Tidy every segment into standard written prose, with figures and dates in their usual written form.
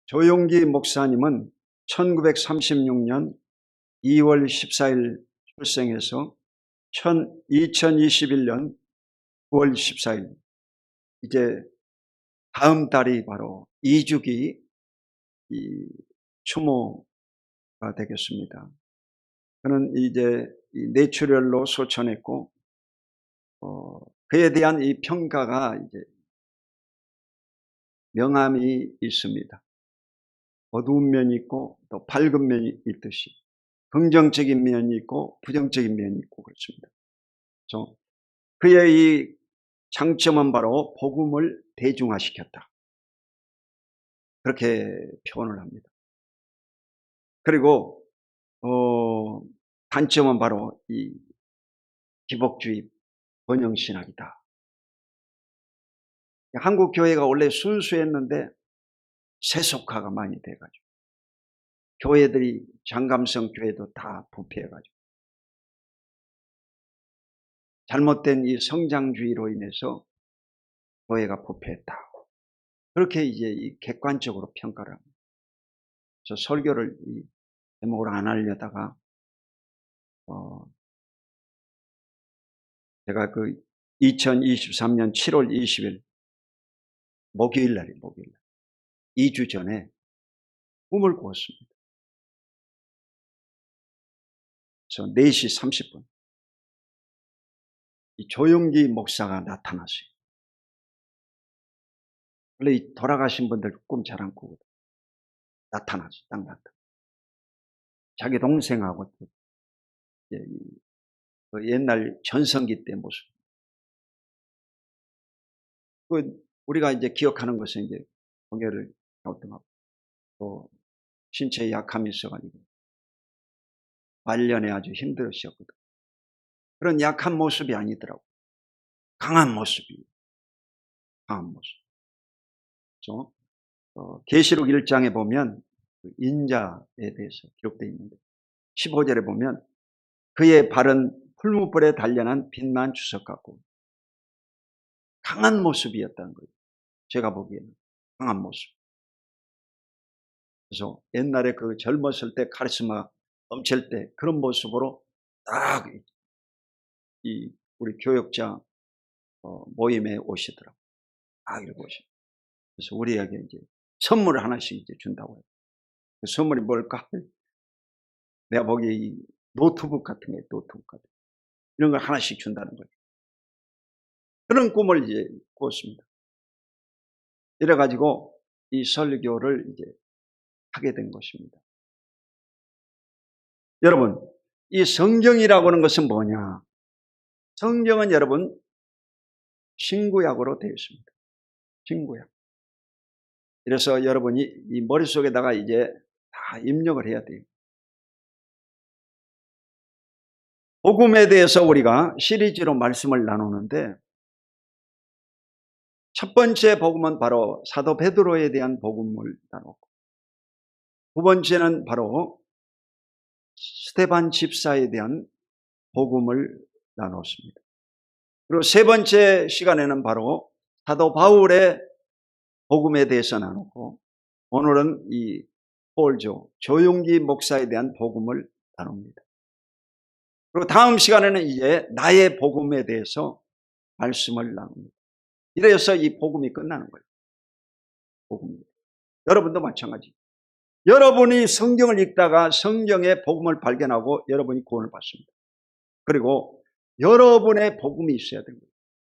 조용기 목사님은 1936년 2월 14일 출생해서 2021년 9월 14일, 이제 다음 달이 바로 2주기 추모가 되겠습니다. 그는 이제 뇌출혈로 소천했고, 그에 대한 이 평가가 이제 명암이 있습니다. 어두운 면이 있고 또 밝은 면이 있듯이 긍정적인 면이 있고 부정적인 면이 있고 그렇습니다. 그의 이 장점은 바로 복음을 대중화시켰다, 그렇게 표현을 합니다. 그리고 단점은 바로 이 기복주의 번영신학이다. 한국 교회가 원래 순수했는데 세속화가 많이 돼가지고 교회들이 장감성 교회도 다 부패해가지고 잘못된 이 성장주의로 인해서 교회가 부패했다, 그렇게 이제 이 객관적으로 평가를 합니다. 저 설교를 이 제목을 안 하려다가 제가 그 2023년 7월 20일 목요일 날 2주 전에 꿈을 꾸었습니다. 저 4시 30분 이 조용기 목사가 나타났어요. 원래 이 돌아가신 분들 꿈 잘 안 꾸거든. 나타났어요. 딱 나타나. 자기 동생하고 그 옛날 전성기 때 모습. 우리가 이제 기억하는 것은 이제 공개를 어떤 또 신체에 약함이 있어가지고 말년에 아주 힘들으셨거든. 그런 약한 모습이 아니더라고. 강한 모습이. 강한 모습. 계시록 1장에 보면 그 인자에 대해서 기록되어 있는데 15절에 보면 그의 발은 풀무불에 단련한 빛난 주석 같고 강한 모습이었다는 거예요. 제가 보기에는 강한 모습. 그래서 옛날에 그 젊었을 때 카리스마 넘칠 때 그런 모습으로 딱 이 우리 교역자 모임에 오시더라고요. 이렇게 오시더라고요. 그래서 우리에게 이제 선물을 하나씩 이제 준다고 해요. 그 선물이 뭘까? 내가 보기에 이 노트북 같은 거예요. 노트북 같은 거. 이런 걸 하나씩 준다는 거예요. 그런 꿈을 이제 꾸었습니다. 이래가지고 이 설교를 이제 하게 된 것입니다. 여러분, 이 성경이라고 하는 것은 뭐냐? 성경은 여러분 신구약으로 되어 있습니다. 신구약. 그래서 여러분이 이 머릿속에다가 이제 다 입력을 해야 돼요. 복음에 대해서 우리가 시리즈로 말씀을 나누는데 첫 번째 복음은 바로 사도 베드로에 대한 복음을 나눴고, 두 번째는 바로 스데반 집사에 대한 복음을 나눴습니다. 그리고 세 번째 시간에는 바로 사도 바울의 복음에 대해서 나눴고, 오늘은 이 조용기 목사에 대한 복음을 나눕니다. 그리고 다음 시간에는 이제 나의 복음에 대해서 말씀을 나눕니다. 이래서 이 복음이 끝나는 거예요. 복음입니다. 여러분도 마찬가지. 여러분이 성경을 읽다가 성경의 복음을 발견하고 여러분이 구원을 받습니다. 그리고 여러분의 복음이 있어야 됩니다.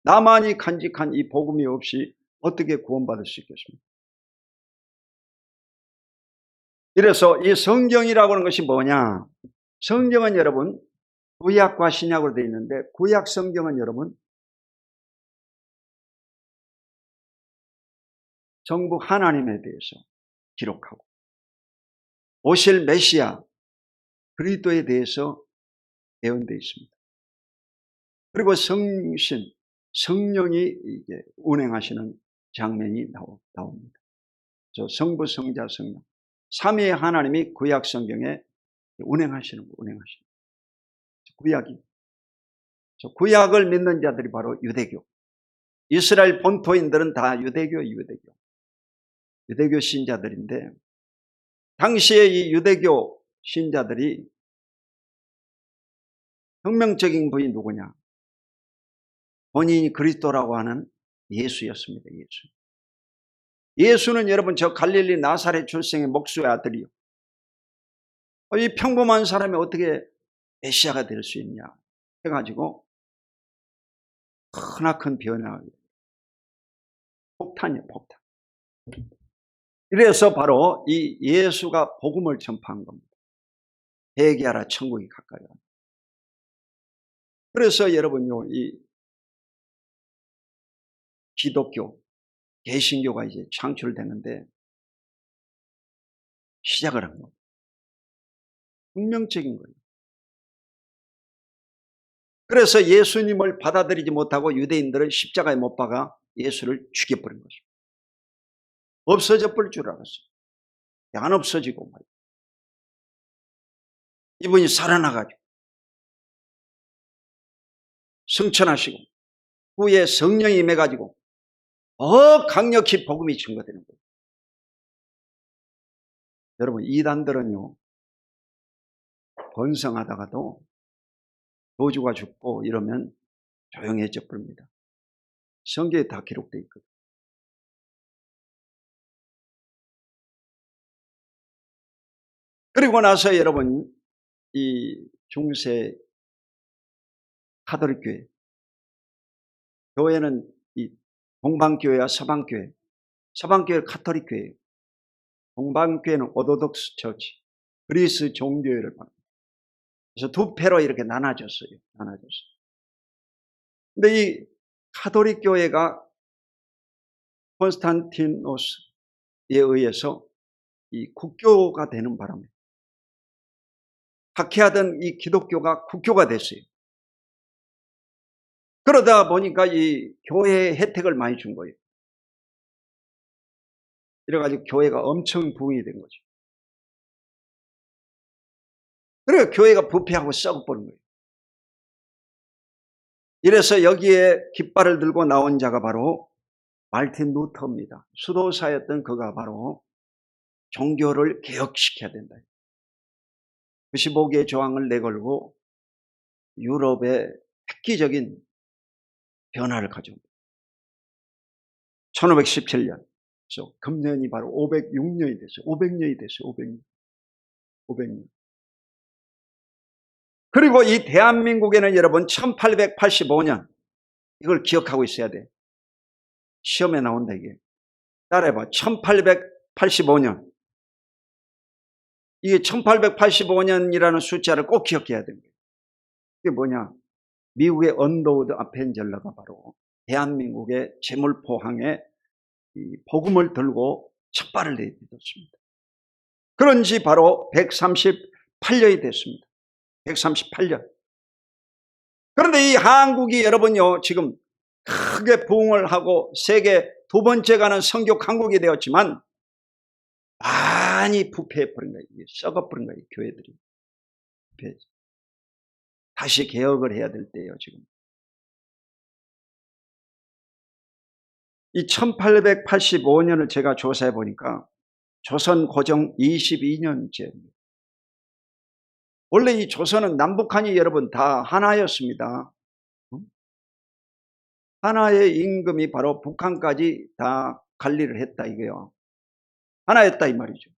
나만이 간직한 이 복음이 없이 어떻게 구원받을 수 있겠습니까? 이래서 이 성경이라고 하는 것이 뭐냐? 성경은 여러분 구약과 신약으로 되어 있는데, 구약 성경은 여러분 전부 하나님에 대해서 기록하고 오실 메시아 그리스도에 대해서 예언되어 있습니다. 그리고 성령이 이제 운행하시는 장면이 나옵니다. 성부, 성자, 성령 삼위의 하나님이 구약 성경에 운행하시는 구약이. 구약을 믿는 자들이 바로 유대교. 이스라엘 본토인들은 다 유대교. 유대교 신자들인데, 당시에 이 유대교 신자들이 혁명적인 분이 누구냐? 본인이 그리스도라고 하는 예수였습니다. 예수. 예수는 여러분 저 갈릴리 나사렛 출생의 목수의 아들이요. 이 평범한 사람이 어떻게 메시아가 될 수 있냐 해가지고 크나큰 변화가 폭탄이에요. 폭탄. 이래서 바로 이 예수가 복음을 전파한 겁니다. 회개하라 천국이 가까이 왔다. 그래서 여러분요, 이 기독교, 개신교가 이제 창출되는데 시작을 한 겁니다. 혁명적인 거예요. 그래서 예수님을 받아들이지 못하고 유대인들은 십자가에 못 박아 예수를 죽여버린 것입니다. 없어져 버릴 줄 알았어요. 안 없어지고 말이에요. 이분이 살아나가지고 승천하시고 후에 성령이 임해가지고 더 강력히 복음이 증거되는 거예요. 여러분, 이단들은요, 번성하다가도 도주가 죽고 이러면 조용해져 버립니다. 성경에 다 기록되어 있거든요. 그리고 나서 여러분, 이 중세 카톨릭 교회는 이 동방교회와 서방교회, 서방교회는 카톨릭 교회예요. 동방교회는 오르독스 처치, 그리스 종교회를 말합니다. 그래서 두 패로 이렇게 나눠졌어요. 근데 이 카톨릭 교회가 콘스탄티노스에 의해서 이 국교가 되는 바람에 박해하던 이 기독교가 국교가 됐어요. 그러다 보니까 이 교회에 혜택을 많이 준 거예요. 이래가지고 교회가 엄청 부흥이 된 거죠. 그래서 교회가 부패하고 썩어버린 거예요. 이래서 여기에 깃발을 들고 나온 자가 바로 말틴 루터입니다. 수도사였던 그가 바로 종교를 개혁시켜야 된다. 95개의 조항을 내걸고 유럽의 획기적인 변화를 가져옵니다. 1517년. 그래서 금년이 바로 506년이 됐어요. 500년이 됐어요. 500년. 그리고 이 대한민국에는 여러분 1885년, 이걸 기억하고 있어야 돼. 시험에 나온다 이게. 따라해봐. 1885년. 이게 1885년이라는 숫자를 꼭 기억해야 됩니다. 이게 뭐냐? 미국의 언더우드 아펜젤러가 바로 대한민국의 제물포항에 이 복음을 들고 첫 발을 내딛었습니다. 그런 지 바로 138년이 됐습니다. 138년. 그런데 이 한국이 여러분요, 지금 크게 부흥을 하고 세계 두 번째 가는 선교 강국이 되었지만 많이 부패해버린 거예요. 썩어버린 거예요. 교회들이. 다시 개혁을 해야 될 때예요. 지금. 이 1885년을 제가 조사해 보니까 조선 고종 22년째입니다. 원래 이 조선은 남북한이 여러분 다 하나였습니다. 하나의 임금이 바로 북한까지 다 관리를 했다 이거요. 하나였다 이 말이죠.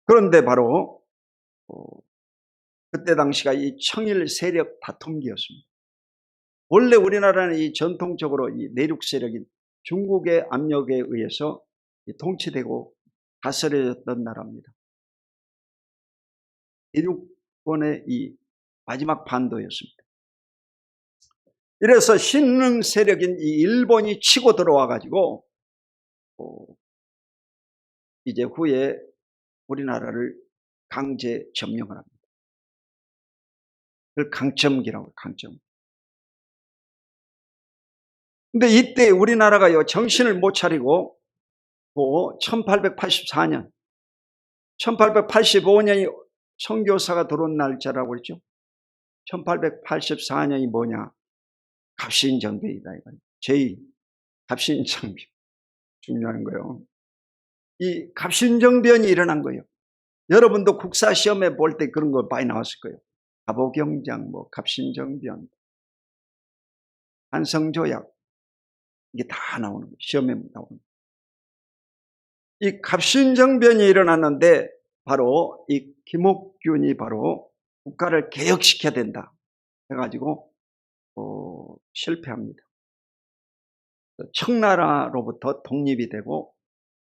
그런데 바로 그때 당시가 이 청일 세력 다툼기였습니다. 원래 우리나라는 이 전통적으로 이 내륙 세력인 중국의 압력에 의해서 통치되고 다스려졌던 나라입니다. 내륙권의 이 마지막 반도였습니다. 이래서 신흥 세력인 이 일본이 치고 들어와 가지고 이제 후에 우리나라를 강제 점령을 합니다. 그걸 강점기라고 해요. 강점. 근데 이때 우리나라가요 정신을 못 차리고 1884년 1885년이 선교사가 들어온 날짜라고 그랬죠. 1884년이 뭐냐? 갑신정변이다. 제2 갑신정변. 중요한 거예요. 이 갑신정변이 일어난 거예요. 여러분도 국사 시험에 볼 때 그런 거 많이 나왔을 거예요. 갑오경장, 갑신정변, 한성조약, 이게 다 나오는 거예요. 시험에 나오는 거예요. 이 갑신정변이 일어났는데 바로 이 김옥균이 바로 국가를 개혁시켜야 된다 해가지고 실패합니다. 청나라로부터 독립이 되고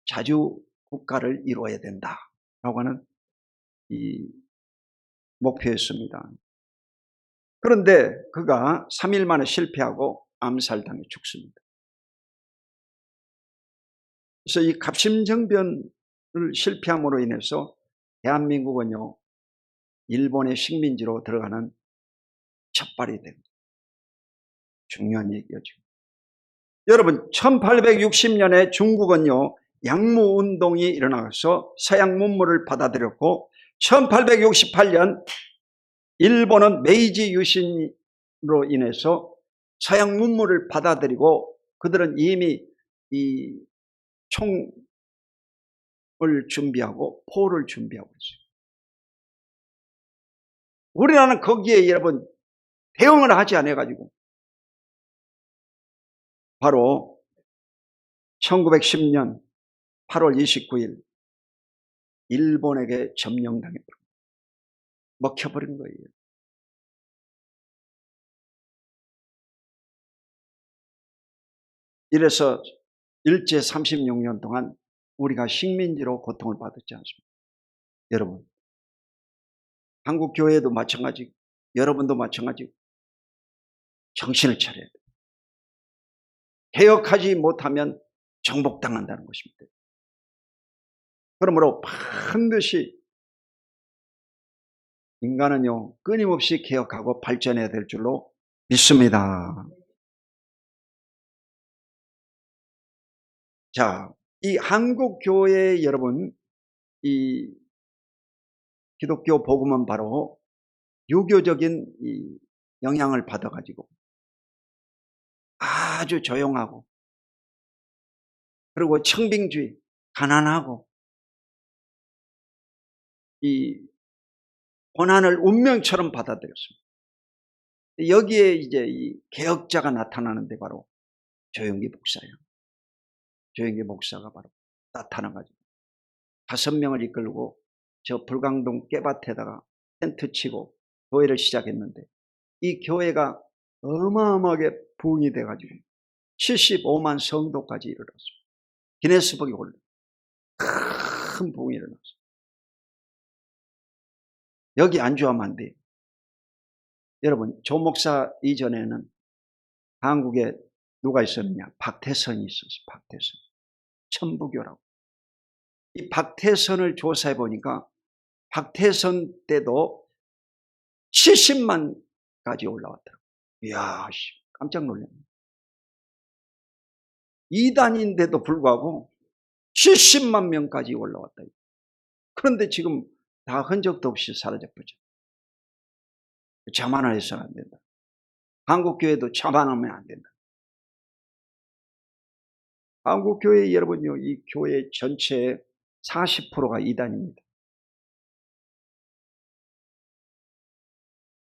자주 국가를 이루어야 된다라고 하는 이 목표였습니다. 그런데 그가 3일 만에 실패하고 암살당해 죽습니다. 그래서 이 갑신정변을 실패함으로 인해서 대한민국은요, 일본의 식민지로 들어가는 첫발이 됩니다. 중요한 얘기죠. 여러분, 1860년에 중국은요, 양무운동이 일어나서 서양 문물을 받아들였고 1868년 일본은 메이지 유신으로 인해서 서양 문물을 받아들이고 그들은 이미 이 총을 준비하고 포를 준비하고 있어요. 우리나라는 거기에 여러분 대응을 하지 않아가지고 바로 1910년 8월 29일 일본에게 점령당해버린 거예요. 먹혀버린 거예요. 이래서 일제 36년 동안 우리가 식민지로 고통을 받았지 않습니까? 여러분, 한국 교회도 마찬가지고 여러분도 마찬가지고 정신을 차려야 돼요. 개혁하지 못하면 정복당한다는 것입니다. 그러므로 반드시 인간은요, 끊임없이 개혁하고 발전해야 될 줄로 믿습니다. 자, 이 한국 교회 여러분, 이 기독교 복음은 바로 유교적인 이 영향을 받아가지고 아주 조용하고 그리고 청빙주의, 가난하고 이 고난을 운명처럼 받아들였습니다. 여기에 이제 이 개혁자가 나타나는데 바로 조영기 목사예요. 조영기 목사가 바로 나타나가지고 5명을 이끌고 저 불광동 깨밭에다가 텐트 치고 교회를 시작했는데 이 교회가 어마어마하게 부흥이 돼가지고 75만 성도까지 이르렀습니다. 기네스북에 올라 큰 부흥이 일어났습니다. 여기 안주하면 안 돼요. 여러분, 조 목사 이전에는 한국에 누가 있었느냐? 박태선이 있었어요. 박태선. 천부교라고. 이 박태선을 조사해 보니까 박태선 때도 70만까지 올라왔더라고요. 이야, 깜짝 놀랐네. 이단인데도 불구하고 70만 명까지 올라왔다. 그런데 지금 다 흔적도 없이 사라져버렸죠. 자만해서는 안 된다. 한국교회도 자만하면 안 된다. 한국교회 여러분요, 이 교회 전체의 40%가 이단입니다.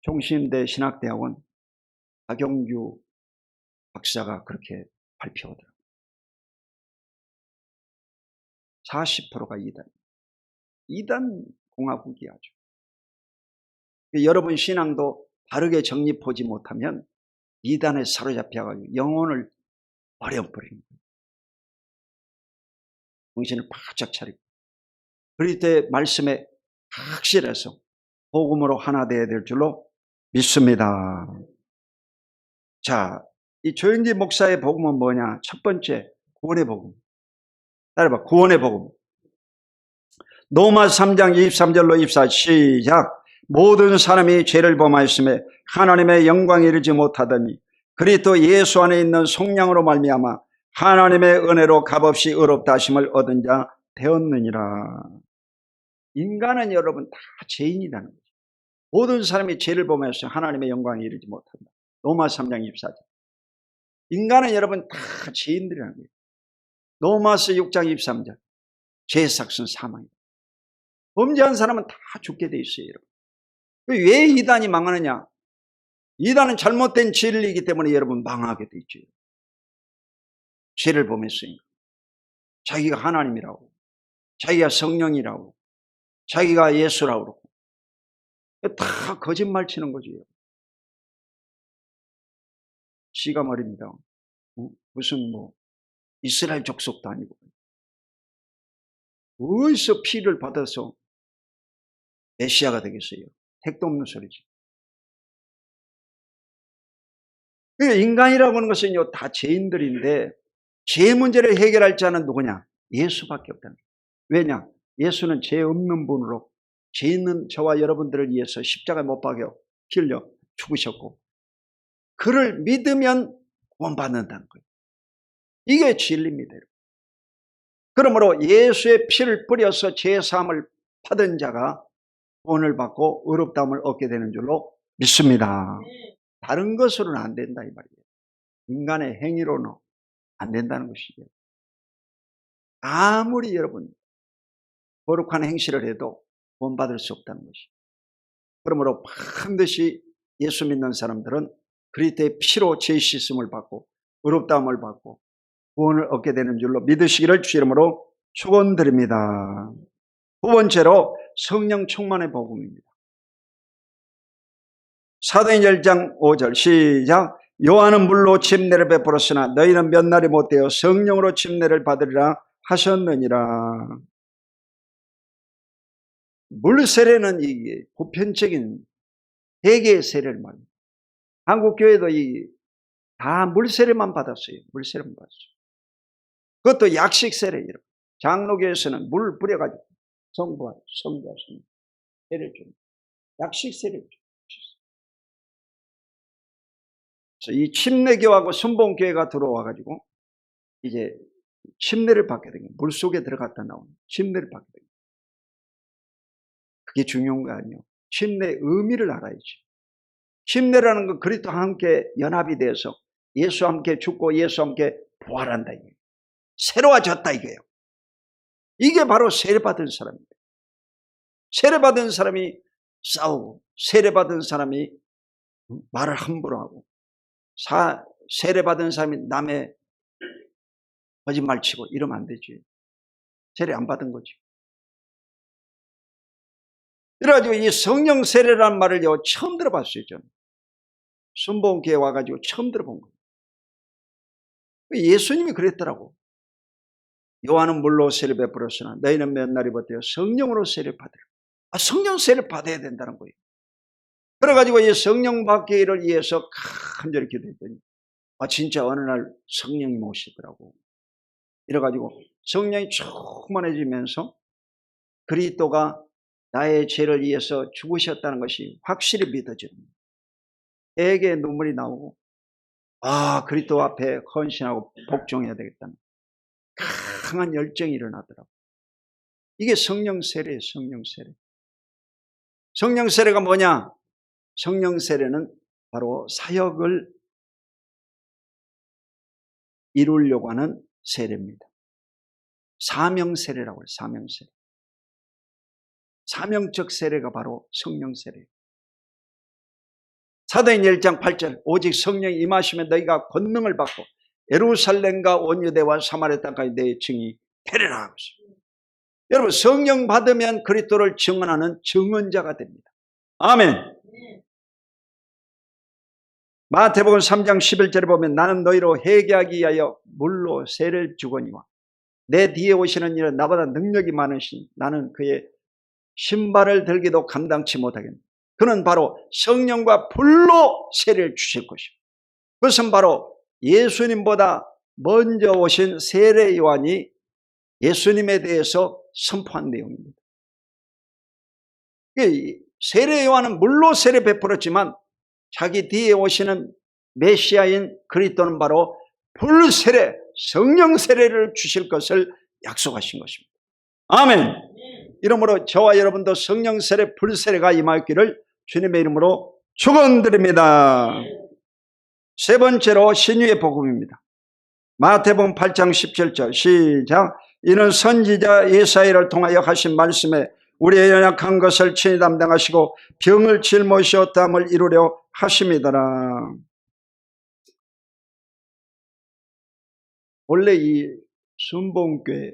종신대 신학대학원 박영규 박사가 그렇게 발표하더라고요. 40%가 이단. 이단 공화국이 아주. 여러분 신앙도 바르게 정립하지 못하면 이단에 사로잡혀가지고 영혼을 버려버리는 거예요. 정신을 바짝 차리고. 그럴 때 말씀에 확실해서 복음으로 하나 되어야 될 줄로 믿습니다. 자, 이 조영기 목사의 복음은 뭐냐? 첫 번째, 구원의 복음. 따라봐, 구원의 복음. 로마 3장 23절로 24 시작. 모든 사람이 죄를 범하였음에 하나님의 영광에 이르지 못하더니 그리스도 예수 안에 있는 속량으로 말미암아 하나님의 은혜로 값없이 의롭다 하심을 얻은 자 되었느니라. 인간은 여러분 다 죄인이라는 거죠. 모든 사람이 죄를 범하였으면 하나님의 영광에 이르지 못한다. 로마 3장 24절. 인간은 여러분 다 죄인들이라는 거예요. 로마서 6장 23절. 죄의 삭은 사망이다. 범죄한 사람은 다 죽게 돼 있어요, 여러분. 왜 이단이 망하느냐? 이단은 잘못된 진리이기 때문에 여러분 망하게 돼 있죠. 죄를 범했으니까. 자기가 하나님이라고, 자기가 성령이라고, 자기가 예수라고 그러고 다 거짓말 치는 거죠. 지가 말입니다. 무슨 이스라엘 족속도 아니고 어디서 피를 받아서 메시아가 되겠어요? 택도 없는 소리지. 인간이라고 하는 것은요, 다 죄인들인데 죄 문제를 해결할 자는 누구냐? 예수밖에 없다는 거예요. 왜냐? 예수는 죄 없는 분으로 죄 있는 저와 여러분들을 위해서 십자가에 못 박여 피 흘려 죽으셨고 그를 믿으면 구원받는다는 거예요. 이게 진리입니다. 그러므로 예수의 피를 뿌려서 죄사함을 받은 자가 구원을 받고 의롭다함을 얻게 되는 줄로 믿습니다. 다른 것으로는 안 된다 이 말이에요. 인간의 행위로는 안 된다는 것이죠. 아무리 여러분 거룩한 행실을 해도 구원받을 수 없다는 것이죠. 그러므로 반드시 예수 믿는 사람들은 그리스도의 피로 죄 씻음을 받고 의롭다함을 받고 구원을 얻게 되는 줄로 믿으시기를 주 이름으로 축원드립니다. 두 번째로 성령 충만의 복음입니다. 사도행전 1장 5절 시작. 요한은 물로 침례를 베풀었으나 너희는 몇 날이 못되어 성령으로 침례를 받으리라 하셨느니라. 물 세례는 이게 보편적인 대개의 세례를 말합니다. 한국 교회도 다 물 세례만 받았어요. 물 세례만 받았어요. 그것도 약식 세례예요. 장로교에서는 물 뿌려가지고 성부하시는 세례를 줍니다. 약식 세례를 줍니다. 이 침례교하고 순복음교회가 들어와가지고 이제 침례를 받게 된 거예요. 물 속에 들어갔다 나오는 침례를 받게 된 거예요. 그게 중요한 거 아니에요. 침례의 의미를 알아야지. 침례라는 건 그리스도와 함께 연합이 돼서 예수와 함께 죽고 예수와 함께 부활한다 이거예요. 새로워졌다 이거예요. 이게 바로 세례받은 사람입니다. 세례받은 사람이 싸우고 세례받은 사람이 말을 함부로 하고 세례받은 사람이 남의 거짓말 치고 이러면 안 되지. 세례 안 받은 거지. 그래가지고 이 성령 세례라는 말을요 처음 들어봤어요. 저는 순복음교회 와가지고 처음 들어본 거예요. 예수님이 그랬더라고. 요한은 물로 세례 베풀었으나 너희는 몇 날이 버텨 성령으로 세례 받으라. 성령 세례 받아야 된다는 거예요. 그래가지고 이 성령 받기를 위해서 간절히 기도했더니 진짜 어느 날 성령이 오시더라고. 이래가지고 성령이 충만해지면서 그리스도가 나의 죄를 위해서 죽으셨다는 것이 확실히 믿어집니다. 애에 눈물이 나오고 그리스도 앞에 헌신하고 복종해야 되겠다는 강한 열정이 일어나더라고요. 이게 성령 세례예요. 성령 세례. 성령 세례가 뭐냐? 성령 세례는 바로 사역을 이루려고 하는 세례입니다. 사명 세례라고 해요. 사명 세례. 사명적 세례가 바로 성령 세례예요. 사도행전 1장 8절 오직 성령이 임하시면 너희가 권능을 받고 예루살렘과 온 유대와 사마리아 땅까지 내 증이 되리라 하고 있습니다. 여러분 성령 받으면 그리스도를 증언하는 증언자가 됩니다. 아멘. 마태복음 3장 11절에 보면 나는 너희로 회개하기 위하여 물로 세례를 주거니와 내 뒤에 오시는 이는 나보다 능력이 많으신 나는 그의 신발을 들기도 감당치 못하겠네. 그는 바로 성령과 불로 세례를 주실 것입니다. 그것은 바로 예수님보다 먼저 오신 세례 요한이 예수님에 대해서 선포한 내용입니다. 세례 요한은 물로 세례 베풀었지만 자기 뒤에 오시는 메시아인 그리스도는 바로 불세례, 성령 세례를 주실 것을 약속하신 것입니다. 아멘. 이러므로 저와 여러분도 성령 세례, 불세례가 임하기를 주님의 이름으로 축원드립니다. 세 번째로 신유의 복음입니다. 마태복음 8장 17절 시작. 이는 선지자 예사야를 통하여 하신 말씀에 우리의 연약한 것을 친히 담당하시고 병을 짊어지어 땀을 이루려 하심이더라. 원래 이 순복음교회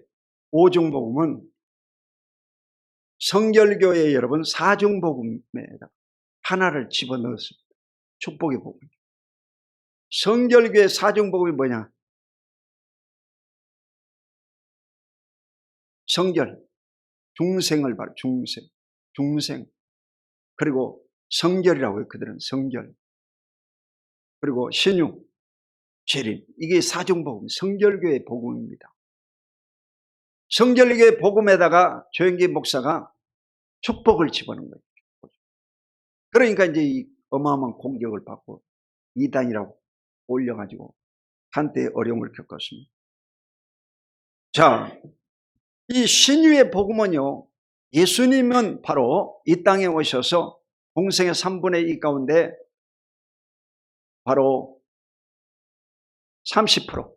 오중복음은 성결교회 여러분 사중복음에 하나를 집어넣었습니다. 축복의 복음. 성결교회 사중복음이 뭐냐? 성결, 중생을 말, 중생. 그리고 성결이라고 해요. 그들은 성결. 그리고 신유, 재림. 이게 사중복음, 성결교회 복음입니다. 성결교회 복음에다가 조영기 목사가 축복을 집어넣은 거예요. 그러니까 이제 이 어마어마한 공격을 받고 이단이라고 올려가지고 한때 어려움을 겪었습니다. 자, 이 신유의 복음은요, 예수님은 바로 이 땅에 오셔서 공생의 3분의 2 가운데 바로 30%,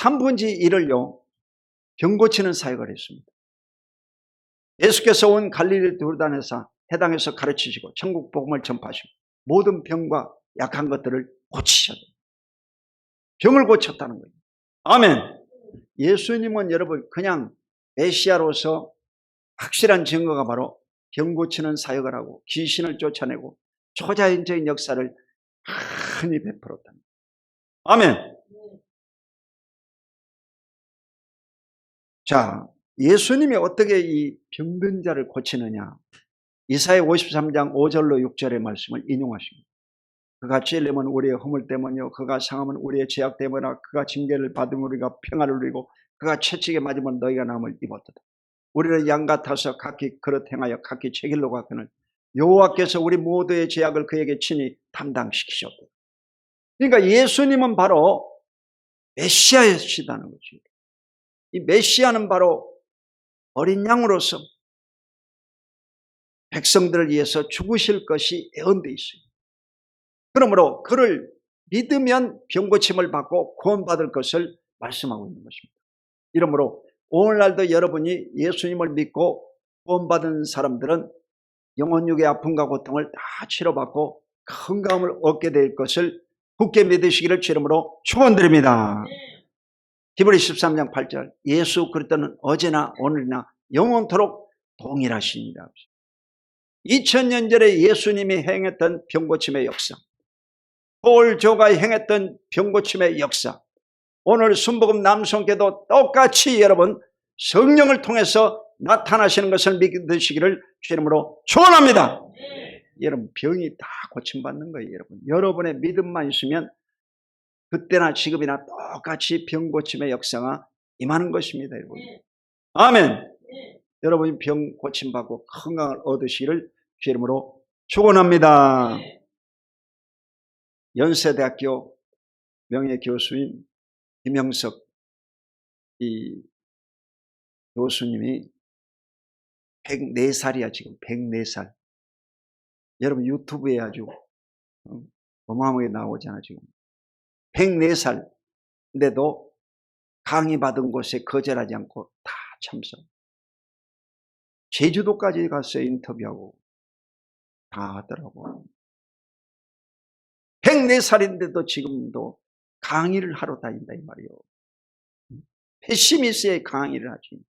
3분의 1을요, 병 고치는 사역을 했습니다. 예수께서 온 갈릴리 요르단에서 해당에서 가르치시고 천국 복음을 전파하시고 모든 병과 약한 것들을 고치셨어요. 병을 고쳤다는 거예요. 아멘. 예수님은 여러분 그냥 메시아로서 확실한 증거가 바로 병 고치는 사역을 하고 귀신을 쫓아내고 초자연적인 역사를 많이 베풀었다. 아멘. 자, 예수님이 어떻게 이 병든 자를 고치느냐? 이사야 53장 5절로 6절의 말씀을 인용하십니다. 그가 찔림은 우리의 허물 때문이요 그가 상함은 우리의 죄악 때문이라. 그가 징계를 받으면 우리가 평안을 누리고 그가 채찍에 맞으면 너희가 남을 입었도다. 우리는 양 같아서 각기 그릇 행하여 각기 제 길로 가거늘 여호와께서 우리 모두의 죄악을 그에게 친히 담당시키셨다. 그러니까 예수님은 바로 메시아이시다는 거죠. 이 메시아는 바로 어린 양으로서 백성들을 위해서 죽으실 것이 예언되어 있어요. 그러므로 그를 믿으면 병고침을 받고 구원받을 것을 말씀하고 있는 것입니다. 이러므로 오늘날도 여러분이 예수님을 믿고 구원받은 사람들은 영혼육의 아픔과 고통을 다 치료받고 건강을 얻게 될 것을 굳게 믿으시기를 주름으로 축원드립니다. 히브리 13장 8절 예수 그리스도는 어제나 오늘이나 영원토록 동일하시니라. 2000년 전에 예수님이 행했던 병고침의 역사, 폴조가 행했던 병고침의 역사, 오늘 순복음 남성께도 똑같이 여러분 성령을 통해서 나타나시는 것을 믿으시기를 주님으로 축원합니다. 여러분 병이 다 고침받는 거예요. 여러분의 믿음만 있으면 그때나 지금이나 똑같이 병 고침의 역사가 임하는 것입니다. 여러분. 아멘. 여러분이 병 고침받고 건강을 얻으시기를 주님으로 축원합니다. 연세대학교 명예교수인 김영석 이 교수님이 104살이야 지금. 104살. 여러분 유튜브에 아주 어마어마하게 나오잖아 지금. 104살인데도 강의 받은 곳에 거절하지 않고 다 참석. 제주도까지 가서 인터뷰하고 다 하더라고. 104살인데도 지금도 강의를 하러 다닌다 이 말이에요. 패시미스의 강의를 하지.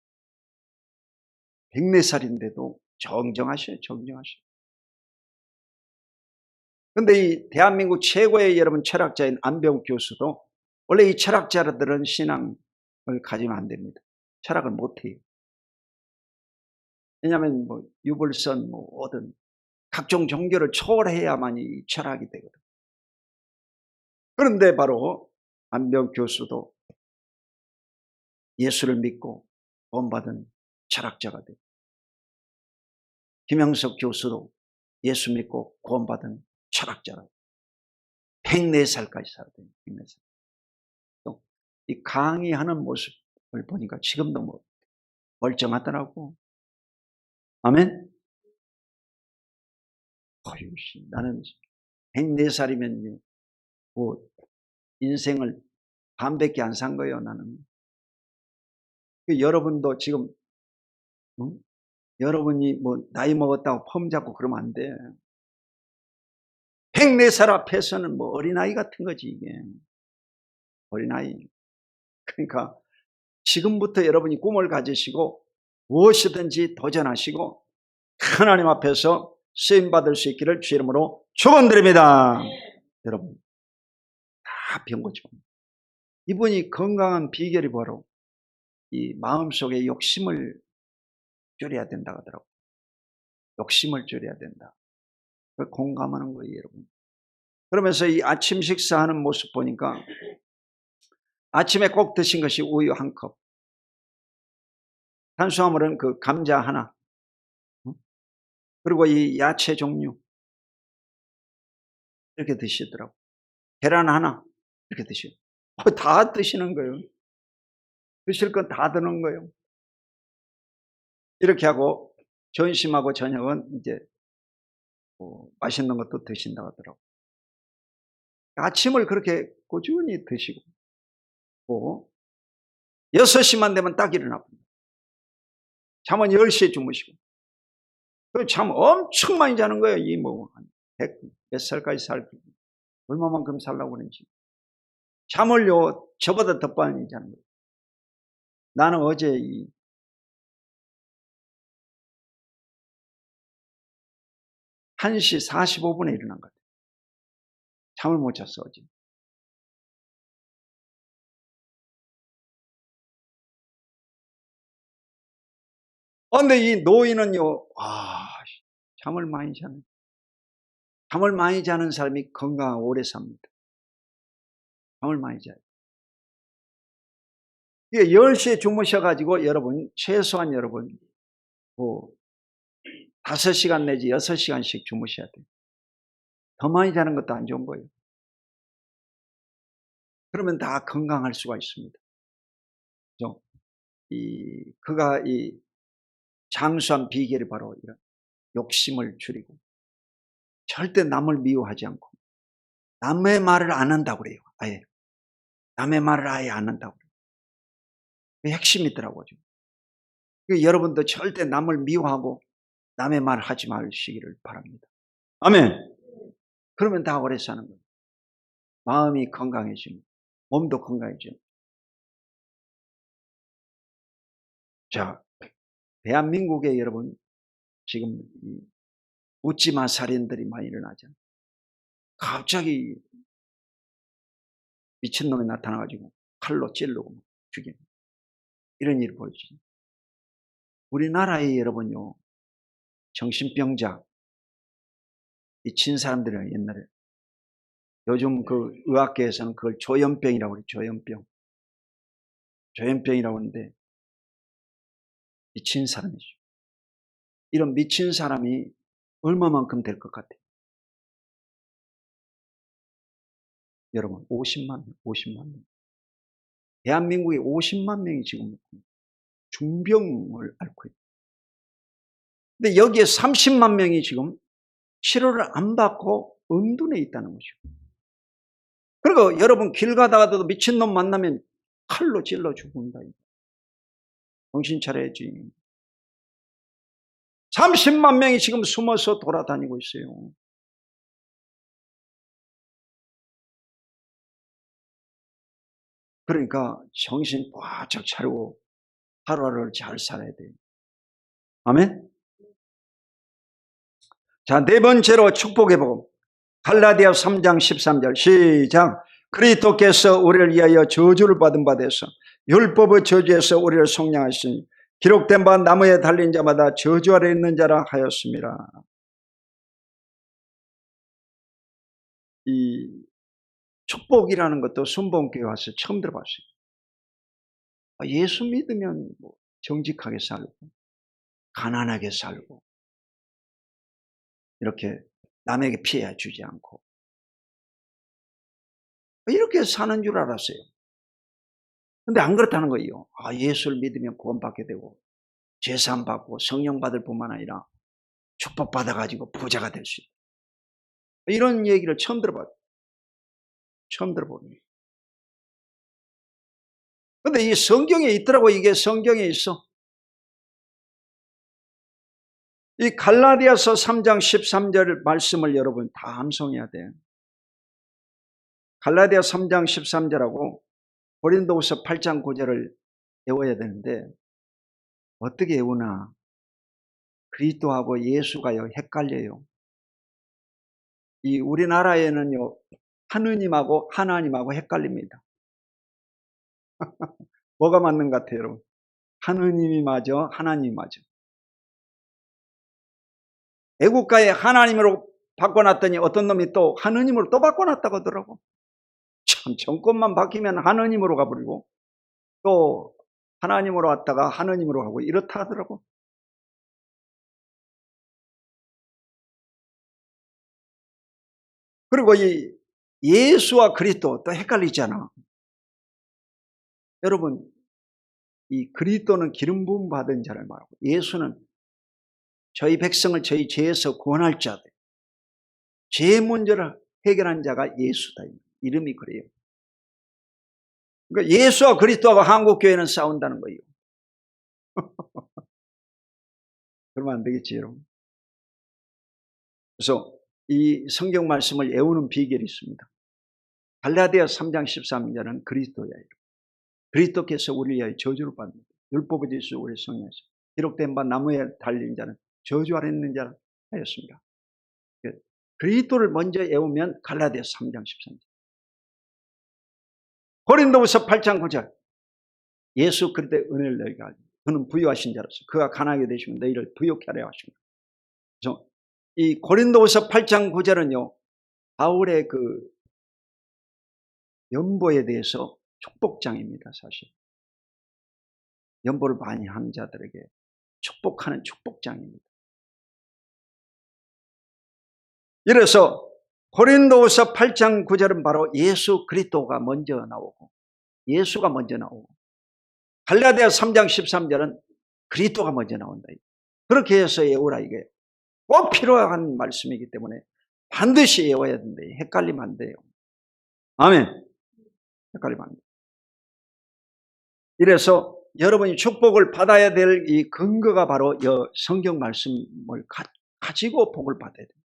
104살인데도 정정하셔요. 정정하셔요. 그런데 이 대한민국 최고의 여러분 철학자인 안병욱 교수도 원래 이 철학자들은 신앙을 가지면 안 됩니다. 철학을 못해요. 왜냐하면 뭐 유불선 뭐 어든 각종 종교를 초월해야만 이 철학이 되거든. 그런데 바로 안병욱 교수도 예수를 믿고 구원받은 철학자가 되고 김영석 교수도 예수 믿고 구원받은 철학자가 되고 104살까지 살았대요. 104살. 또 이 강의하는 모습을 보니까 지금도 뭐 멀쩡하더라고. 아멘. 어휴, 나는 104살이면 뭐 인생을 반밖에 안 산 거예요. 나는 여러분도 지금 여러분이 뭐 나이 먹었다고 폼 잡고 그러면 안 돼. 104살 앞에서는 뭐 어린아이 같은 거지 이게. 어린아이. 그러니까 지금부터 여러분이 꿈을 가지시고 무엇이든지 도전하시고 하나님 앞에서 쓰임받을 수 있기를 주 이름으로 축원드립니다. 여러분 다 배운 거죠. 이분이 건강한 비결이 바로 이 마음속에 욕심을 줄여야 된다 하더라고요. 욕심을 줄여야 된다. 공감하는 거예요, 여러분. 그러면서 이 아침 식사하는 모습 보니까 아침에 꼭 드신 것이 우유 한 컵, 탄수화물은 그 감자 하나, 그리고 이 야채 종류 이렇게 드시더라고요. 계란 하나 이렇게 드시고 다 드시는 거예요. 드실 건 다 드는 거예요. 이렇게 하고 점심하고 저녁은 이제 맛있는 것도 드신다고 하더라고요. 아침을 그렇게 꾸준히 드시고 6시만 되면 딱 일어나고 잠은 10시에 주무시고 잠 엄청 많이 자는 거예요. 이 뭐 몇 살까지 얼마만큼 살라고 그러는지 잠을요 저보다 더 빨리 자는 거예요. 나는 어제 1시 45분에 일어난 것 같아요. 잠을 못 잤어 어제. 근데 이 노인은요 잠을 많이 자는 잠을 많이 자는 사람이 건강하고 오래 삽니다. 잠을 많이 자요. 이게 10시에 주무셔가지고 여러분 최소한 여러분 5시간 내지 6시간씩 주무셔야 돼요. 더 많이 자는 것도 안 좋은 거예요. 그러면 다 건강할 수가 있습니다. 그가 이 장수한 비결이 바로 이런 욕심을 줄이고 절대 남을 미워하지 않고 남의 말을 안 한다고 그래요. 아예 남의 말을 아예 안 한다고 그래요. 그게 핵심이더라고요. 여러분도 절대 남을 미워하고 남의 말을 하지 마시기를 바랍니다. 아멘. 그러면 다 오래 사는 거예요. 마음이 건강해지고 몸도 건강해지고. 자, 대한민국에 여러분 지금 묻지마 살인들이 많이 일어나잖아요. 갑자기 미친놈이 나타나가지고 칼로 찌르고 죽이는 이런 일이 벌어지죠. 우리나라에 여러분요 정신병자 미친 사람들이에요. 옛날에 요즘 그 의학계에서는 그걸 조현병이라고 그래요. 조현병이라고 하는데 미친 사람이죠. 이런 미친 사람이 얼마만큼 될 것 같아요? 여러분 50만 명. 대한민국에 50만 명이 지금 중병을 앓고 있어요. 근데 여기에 30만 명이 지금 치료를 안 받고 은둔해 있다는 거죠. 그리고 여러분 길 가다가도 미친놈 만나면 칼로 찔러 죽는다. 정신 차려야지. 30만 명이 지금 숨어서 돌아다니고 있어요. 그러니까 정신 바짝 차리고 하루하루를 잘 살아야 돼요. 아멘. 자, 네 번째로 축복의 복음. 갈라디아 3장 13절 시작. 그리스도께서 우리를 위하여 저주를 받은 바 되어서 율법의 저주에서 우리를 속량하시니 기록된 바 나무에 달린 자마다 저주 아래 있는 자라 하였습니다. 이 축복이라는 것도 순복음교회 와서 처음 들어봤어요. 예수 믿으면 뭐 정직하게 살고 가난하게 살고 이렇게 남에게 피해 주지 않고 이렇게 사는 줄 알았어요. 근데 안 그렇다는 거예요. 예수를 믿으면 구원받게 되고 죄사함 받고 성령 받을 뿐만 아니라 축복받아가지고 부자가 될 수 있다. 이런 얘기를 처음 들어봤어요. 처음 들어보니. 근데 이 성경에 있더라고. 이게 성경에 있어. 이 갈라디아서 3장 13절 말씀을 여러분 다 암송해야 돼. 갈라디아 3장 13절하고 고린도후서 8장 9절을 외워야 되는데 어떻게 외우나? 그리스도하고 예수가요 헷갈려요. 이 우리나라에는요 하느님하고 하나님하고 헷갈립니다. 뭐가 맞는 것 같아요, 여러분? 하느님이 맞아, 하나님이 맞아. 애국가에 하나님으로 바꿔놨더니 어떤 놈이 또 하느님으로 또 바꿔놨다고 하더라고. 참, 정권만 바뀌면 하느님으로 가버리고 또 하나님으로 왔다가 하느님으로 가고 이렇다 하더라고. 그리고 이 예수와 그리스도 또 헷갈리잖아. 여러분, 이 그리스도는 기름 부음 받은 자를 말하고 예수는 저희 백성을 저희 죄에서 구원할 자들, 죄의 문제를 해결한 자가 예수다. 이름이 그래요. 그러니까 예수와 그리스도하고 한국교회는 싸운다는 거예요. 그러면 안 되겠지, 여러분. 그래서 이 성경 말씀을 외우는 비결이 있습니다. 갈라디아 3장 13절은 그리스도야. 그리스도께서 우리를 위하여 저주를 받는 율법의 질서 우리 성령에서 기록된 바 나무에 달린 자는 저주 아래 있는 자라 하였습니다. 그리스도를 먼저 외우면 갈라디아 3장 13절. 고린도후서 8장 9절. 예수 그리스도의 은혜를 너희에게 알리라. 그는 부유하신 자로서 그가 가난하게 되시면 너희를 부유케 하려 하십니다. 그래서 이 고린도후서 8장 9절은요 바울의 그 연보에 대해서 축복장입니다. 사실 연보를 많이 한 자들에게 축복하는 축복장입니다. 이래서 고린도후서 8장 9절은 바로 예수 그리스도가 먼저 나오고 예수가 먼저 나오고 갈라디아 3장 13절은 그리스도가 먼저 나온다. 그렇게 해서 외우라. 이게 꼭 필요한 말씀이기 때문에 반드시 외워야 된다. 헷갈리면 안 돼요. 아멘. 헷갈리면 안 돼요. 이래서 여러분이 축복을 받아야 될 이 근거가 바로 이 성경 말씀을 가지고 복을 받아야 돼요.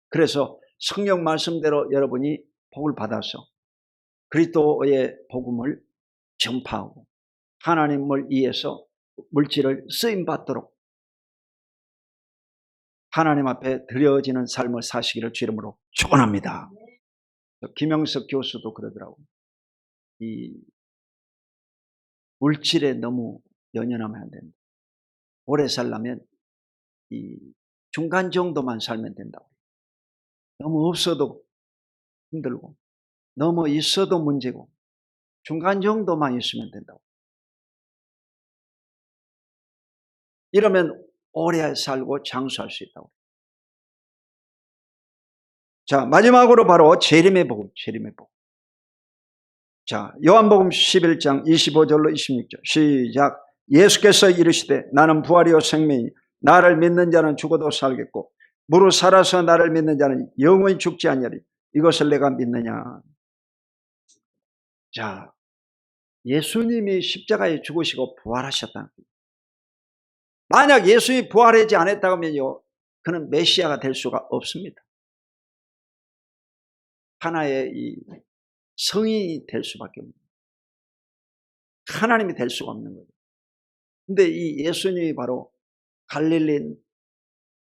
그래서 성경 말씀대로 여러분이 복을 받아서 그리스도의 복음을 전파하고 하나님을 위해서 물질을 쓰임받도록 하나님 앞에 드려지는 삶을 사시기를 주 이름으로 축원합니다. 김영석 교수도 그러더라고요. 이 물질에 너무 연연하면 안 된다. 오래 살려면 이 중간 정도만 살면 된다고. 너무 없어도 힘들고 너무 있어도 문제고 중간 정도만 있으면 된다고. 이러면 오래 살고 장수할 수 있다고. 자, 마지막으로 바로 재림의 복음, 재림의 복음. 자, 요한복음 11장 25절로 26절 시작. 예수께서 이르시되 나는 부활이요 생명이니 나를 믿는 자는 죽어도 살겠고 무릇 살아서 나를 믿는 자는 영원히 죽지 아니하리. 이것을 내가 믿느냐. 자, 예수님이 십자가에 죽으시고 부활하셨다는 거예요. 만약 예수님이 부활하지 않았다면요 그는 메시아가 될 수가 없습니다. 하나의 이 성인이 될 수밖에 없는 거예요. 하나님이 될 수가 없는 거예요. 근데 이 예수님이 바로 갈릴리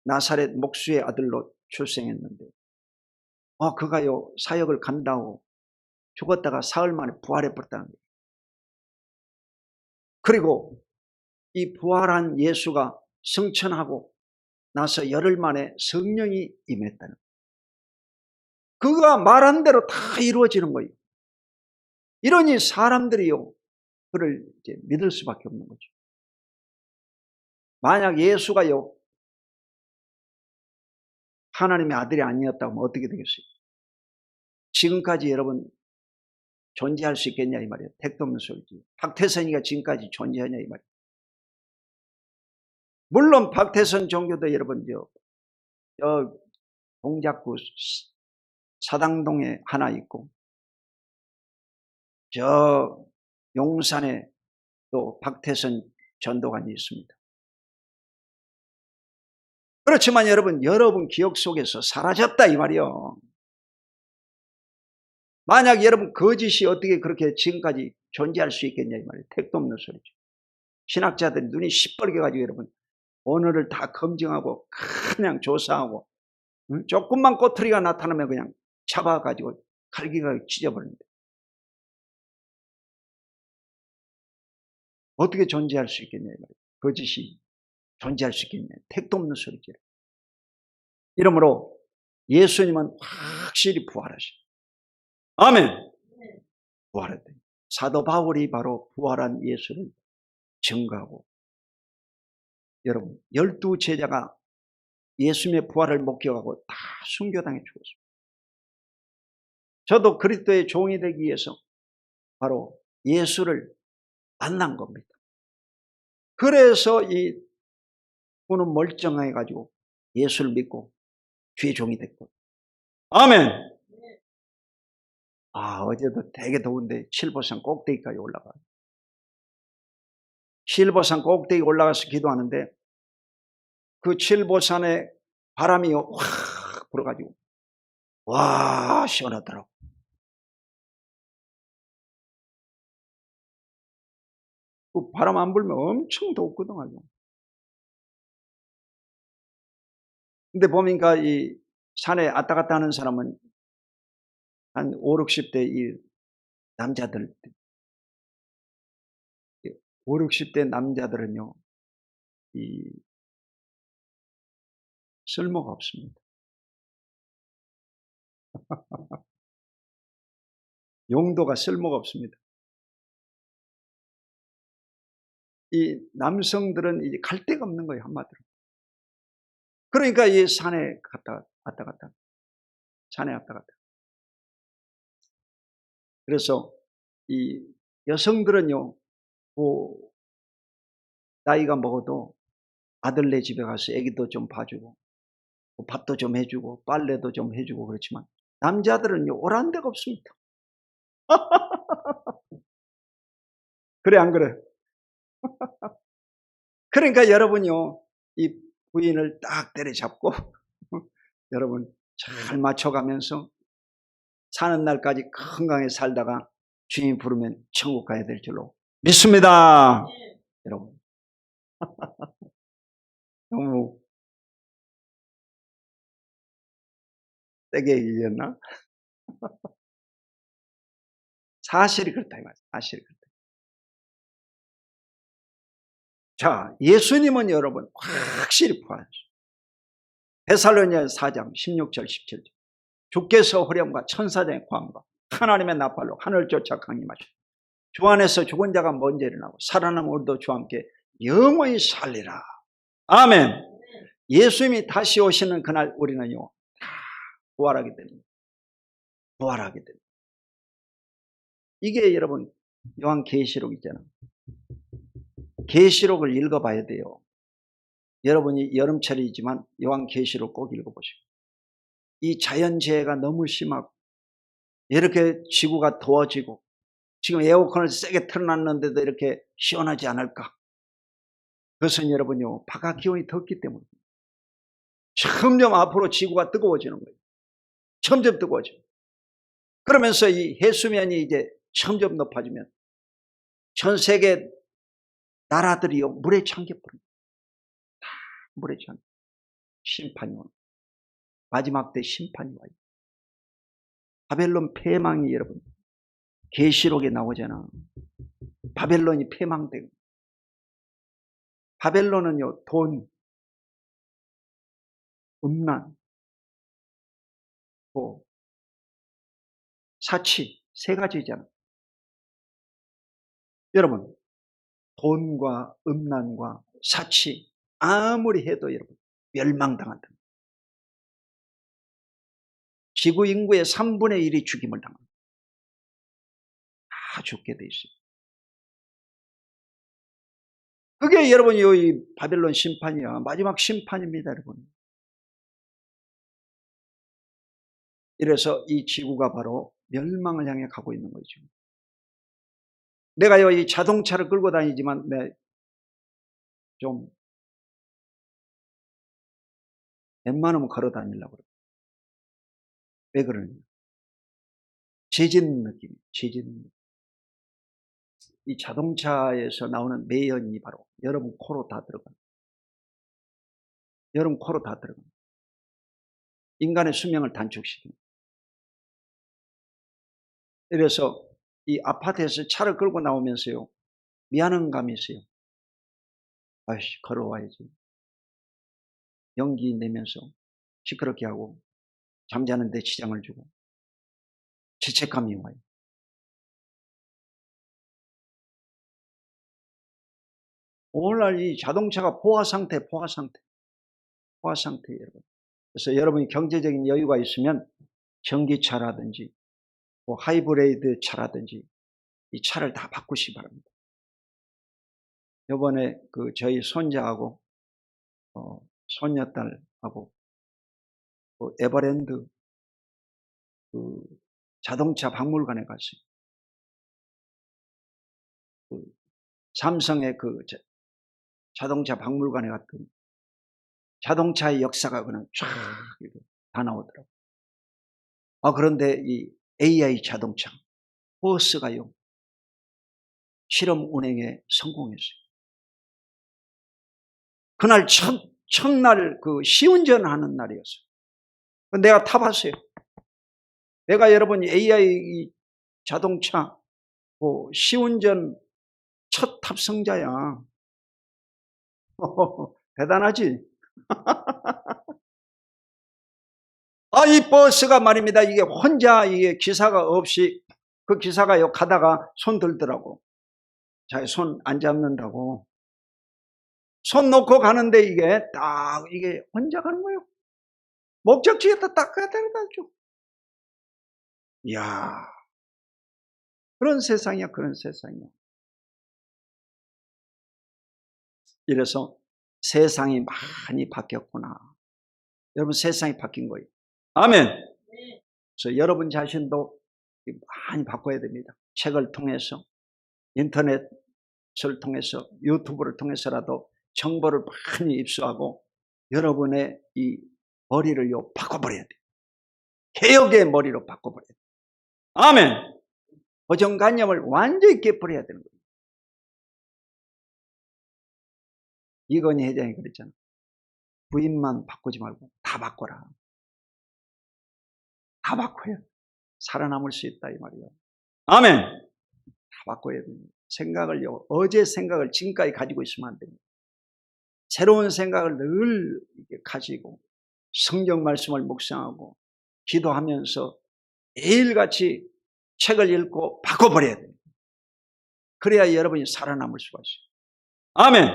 나사렛 목수의 아들로 출생했는데 그가요 사역을 감당하고 죽었다가 사흘 만에 부활해 버렸다는 거예요. 그리고 이 부활한 예수가 성천하고 나서 열흘 만에 성령이 임했다는 거예요. 그가 말한 대로 다 이루어지는 거예요. 이러니 사람들이요 그를 이제 믿을 수밖에 없는 거죠. 만약 예수가요 하나님의 아들이 아니었다면 어떻게 되겠어요? 지금까지 여러분 존재할 수 있겠냐 이 말이에요. 택도 없는 소리지. 박태선이가 지금까지 존재하냐 이 말이에요. 물론 박태선 종교도 여러분 저 동작구 사당동에 하나 있고 저 용산에 또 박태선 전도관이 있습니다. 그렇지만 여러분 기억 속에서 사라졌다 이 말이요. 만약 여러분 거짓이 어떻게 그렇게 지금까지 존재할 수 있겠냐 이 말이에요. 택도 없는 소리죠. 신학자들이 눈이 시뻘게 가지고 여러분 오늘을 다 검증하고 그냥 조사하고 조금만 꼬투리가 나타나면 그냥 잡아가지고 갈기가 찢어버립니다. 어떻게 존재할 수 있겠냐 이 말이에요. 거짓이 존재할 수 있겠냐. 택도 없는 소리죠. 이러므로 예수님은 확실히 부활하시죠. 아멘. 부활했대. 사도 바울이 바로 부활한 예수를 증거하고, 여러분 12제자가 예수님의 부활을 목격하고 다 순교당해 죽었습니다. 저도 그리스도의 종이 되기 위해서 바로 예수를 만난 겁니다. 그래서 이 분은 멀쩡해 가지고 예수를 믿고 주의 종이 됐고. 아멘. 어제도 되게 더운데 칠보산 꼭대기까지 올라가요. 칠보산 꼭대기 올라가서 기도하는데 그 칠보산에 바람이 확 불어가지고 와 시원하더라고. 그 바람 안 불면 엄청 덥거든 아주. 근데 보니까 이 산에 왔다 갔다 하는 사람은 한 50, 60대 이 남자들, 50, 60대 남자들은요, 이 쓸모가 없습니다. 용도가 쓸모가 없습니다. 이 남성들은 이제 갈 데가 없는 거예요, 한마디로. 그러니까 이 산에 왔다 갔다. 산에 왔다 갔다. 그래서 이 여성들은요, 뭐 나이가 먹어도 아들네 집에 가서 애기도 좀 봐주고, 밥도 좀 해주고, 빨래도 좀 해주고 그렇지만 남자들은요, 오란 데가 없습니다. 그래, 안 그래? 그러니까 여러분요, 이 부인을 딱 때려잡고, 여러분 잘 맞춰가면서 사는 날까지 건강하게 살다가 주님 부르면 천국 가야 될 줄로 믿습니다. 여러분, 너무 세게 얘기했나? 사실이 그렇다 이 말이에요. 사실이 그렇다. 자, 예수님은 여러분 확실히 부활하셨어요. 데살로니가 4장 16절 17절. 주께서 호령과 천사장의 고함과 하나님의 나팔로 하늘 쫓아 강림하시고 주 안에서 죽은 자가 먼저 일어나고 살아남은 우리도 주와 함께 영원히 살리라. 아멘. 예수님이 다시 오시는 그날 우리는요 다 부활하게 됩니다. 부활하게 됩니다. 이게 여러분 요한계시록 있잖아요. 계시록을 읽어봐야 돼요. 여러분이 여름철이지만 요한계시록 꼭 읽어보시고, 이 자연재해가 너무 심하고 이렇게 지구가 더워지고 지금 에어컨을 세게 틀어놨는데도 이렇게 시원하지 않을까? 그것은 여러분요 바깥기온이 덥기 때문에 점점 앞으로 지구가 뜨거워지는 거예요. 점점 뜨거워져. 그러면서 이 해수면이 이제 점점 높아지면 전 세계 나라들이요 물에 잠겨버립니다. 다 물에 잠겨. 심판이 오는. 마지막 때 심판이 와요. 바벨론 패망이 여러분 계시록에 나오잖아. 바벨론이 패망되고. 바벨론은요 돈, 음란, 뭐 사치 세 가지잖아. 여러분 돈과 음란과 사치 아무리 해도 여러분 멸망당한다. 지구 인구의 3분의 1이 죽임을 당합니다. 다 죽게 돼 있어요. 그게 여러분이 이 바벨론 심판이야. 마지막 심판입니다, 여러분. 이래서 이 지구가 바로 멸망을 향해 가고 있는 거죠. 내가요, 이 자동차를 끌고 다니지만, 좀, 웬만하면 걸어 다니려고 그래요. 왜 그러냐? 재짓는 느낌, 재짓는 느낌. 이 자동차에서 나오는 매연이 바로 여러분 코로 다 들어갑니다. 여러분 코로 다 들어갑니다. 인간의 수명을 단축시킵니다. 그래서 이 아파트에서 차를 끌고 나오면서요, 미안한 감이 있어요. 아이씨, 걸어와야지. 연기 내면서 시끄럽게 하고 잠자는 데 지장을 주고 죄책감이 와요. 오늘날 이 자동차가 포화 상태, 여러분. 그래서 여러분이 경제적인 여유가 있으면 전기차라든지 뭐 하이브리드 차라든지 이 차를 다 바꾸시기 바랍니다. 이번에 저희 손자하고 손녀딸하고 에버랜드 자동차 박물관에 갔어요. 삼성의 자동차 박물관에 갔더니 자동차의 역사가 그냥 쫙 다 나오더라고요. 그런데 이 AI 자동차, 버스가요, 실험 운행에 성공했어요. 그날 첫날 시운전 하는 날이었어요. 내가 타봤어요. 내가 여러분 AI 자동차 시운전 첫 탑승자야. 대단하지? 이 버스가 말입니다. 이게 혼자 기사가 없이 그 기사가요 가다가 손 들더라고. 자, 손 안 잡는다고. 손 놓고 가는데 이게 혼자 가는 거예요. 목적지에다 딱 데려다 줘. 이야, 그런 세상이야, 그런 세상이야. 이래서 세상이 많이 바뀌었구나. 여러분, 세상이 바뀐 거예요. 아멘. 그래서 여러분 자신도 많이 바꿔야 됩니다. 책을 통해서, 인터넷을 통해서, 유튜브를 통해서라도 정보를 많이 입수하고 여러분의 이 머리를요 바꿔버려야 돼요. 개혁의 머리로 바꿔버려야 돼요. 아멘. 고정관념을 완전히 깨버려야 되는 거예요. 이건희 회장이 그랬잖아. 부인만 바꾸지 말고 다 바꿔라. 다 바꿔야 살아남을 수 있다 이 말이에요. 아멘. 다 바꿔야 됩니다. 생각을요, 어제 생각을 지금까지 가지고 있으면 안 됩니다. 새로운 생각을 늘 가지고 성경 말씀을 묵상하고 기도하면서 매일같이 책을 읽고 바꿔버려야 됩니다. 그래야 여러분이 살아남을 수가 있어요. 아멘.